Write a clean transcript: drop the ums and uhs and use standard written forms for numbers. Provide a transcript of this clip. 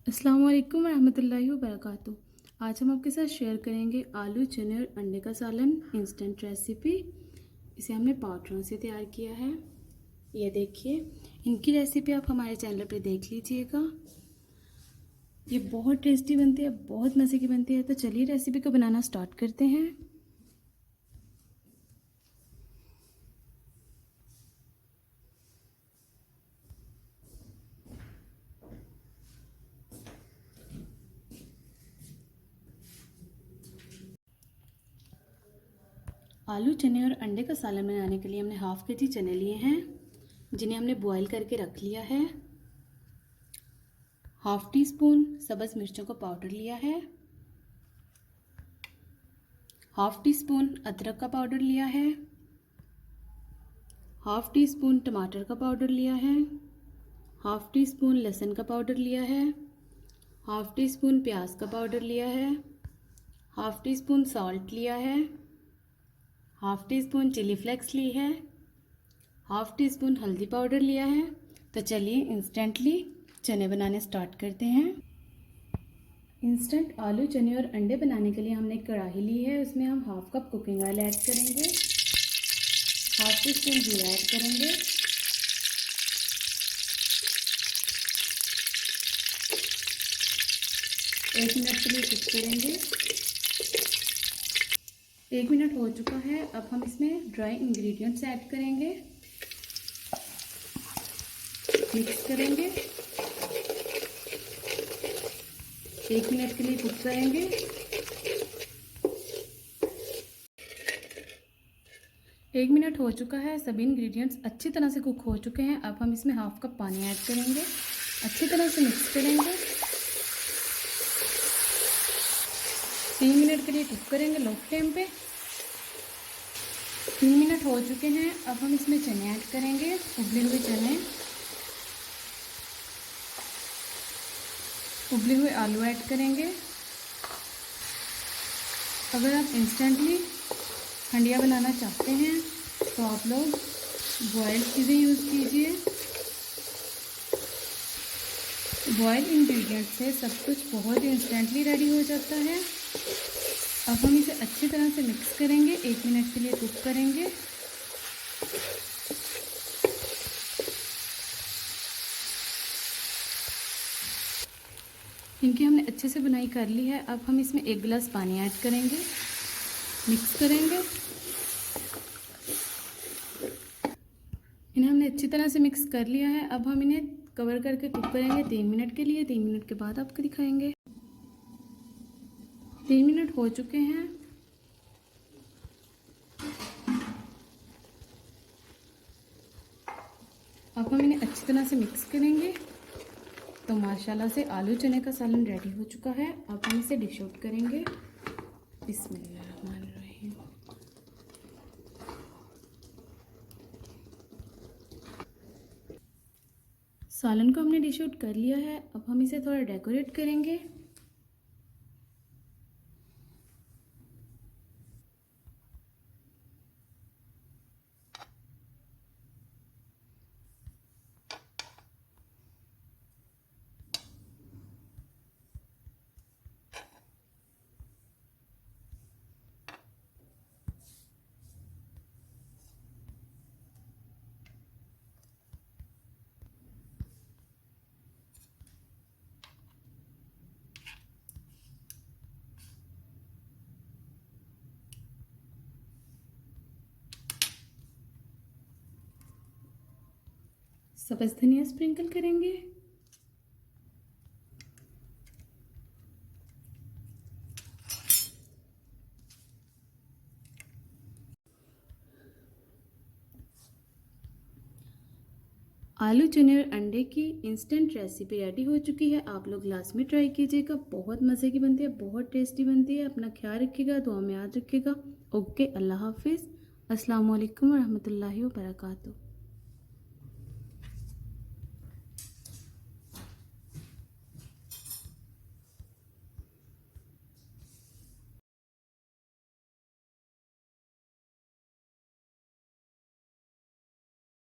अस्सलाम वालेकुम रहमतुल्लाहि व बरकातुहू। आज हम आपके साथ शेयर करेंगे आलू चने और अंडे का सालन इंस्टेंट रेसिपी। इसे हमने पाउडरों से तैयार किया है। ये देखिए, इनकी रेसिपी आप हमारे चैनल पे देख लीजिएगा। ये बहुत टेस्टी बनती है, बहुत मज़े की बनती है। तो चलिए रेसिपी को बनाना स्टार्ट करते हैं। आलू चने और अंडे का सालन बनाने के लिए हमने हाफ केजी चने लिए हैं, जिन्हें हमने बॉईल करके रख लिया है। हाफ टी स्पून सब्ज़ मिर्चों का पाउडर लिया है। हाफ टी स्पून अदरक का पाउडर लिया है। हाफ टी स्पून टमाटर का पाउडर लिया है। हाफ टी स्पून लहसुन का पाउडर लिया है। हाफ टी स्पून प्याज का पाउडर लिया है। हाफ टी स्पून सॉल्ट लिया है। Half teaspoon chilli flakes ली है। हाफ टी स्पून हल्दी पाउडर लिया है। तो चलिए इंस्टेंटली चने बनाने स्टार्ट करते हैं। इंस्टेंट आलू चने और अंडे बनाने के लिए हमने एक कढ़ाई ली है। उसमें हम half cup cooking oil add करेंगे। हाफ टी स्पून जीरा ऐड करेंगे। एक मिनट के लिए कुक करेंगे। 1 मिनट हो चुका है। अब हम इसमें ड्राई इंग्रेडिएंट्स ऐड करेंगे, मिक्स करेंगे। 1 मिनट के लिए कुक करेंगे। एक मिनट हो चुका है। सभी इंग्रेडिएंट्स अच्छी तरह से कुक हो चुके हैं। अब हम इसमें हाफ कप पानी ऐड करेंगे, अच्छी तरह से मिक्स करेंगे। 3 मिनट के लिए कुक करेंगे लो फ्लेम पे। 3 मिनट हो चुके हैं। अब हम इसमें चने ऐड करेंगे, उबले हुए चने, उबले हुए आलू ऐड करेंगे। अगर आप इंस्टेंटली हंडिया बनाना चाहते हैं तो आप लोग बॉयल चीज़ें यूज़ कीजिए। बॉयल इंग्रेडिएंट से सब कुछ बहुत ही इंस्टेंटली रेडी हो जाता है। अब हम इसे अच्छी तरह से मिक्स करेंगे, 1 मिनट के लिए कुक करेंगे। इनकी हमने अच्छे से बुनाई कर ली है। अब हम इसमें 1 गिलास पानी ऐड करेंगे, मिक्स करेंगे। इन्हें हमने अच्छी तरह से मिक्स कर लिया है। अब हम इन्हें कवर करके कुक करेंगे 3 मिनट के लिए। 3 मिनट के बाद आपको दिखाएंगे। 3 मिनट हो चुके हैं। अब हम इन्हें अच्छी तरह से मिक्स करेंगे। तो माशाल्लाह से आलू चने का सालन रेडी हो चुका है। अब हम इसे डिश आउट करेंगे। बिस्मिल्लाहिर्रहमानिर्रहीम। सालन को हमने डिश आउट कर लिया है। अब हम इसे थोड़ा डेकोरेट करेंगे। सब्ज़ धनिया स्प्रिंकल करेंगे। आलू चने और अंडे की इंस्टेंट रेसिपी रेडी हो चुकी है। आप लोग लास्ट में ट्राई कीजिएगा, बहुत मज़े की बनती है, बहुत टेस्टी बनती है। अपना ख्याल रखिएगा, दुआ में याद रखिएगा। ओके, अल्लाह हाफिज़। अस्सलाम वालेकुम रहमतुल्लाहि व बरकातुहू।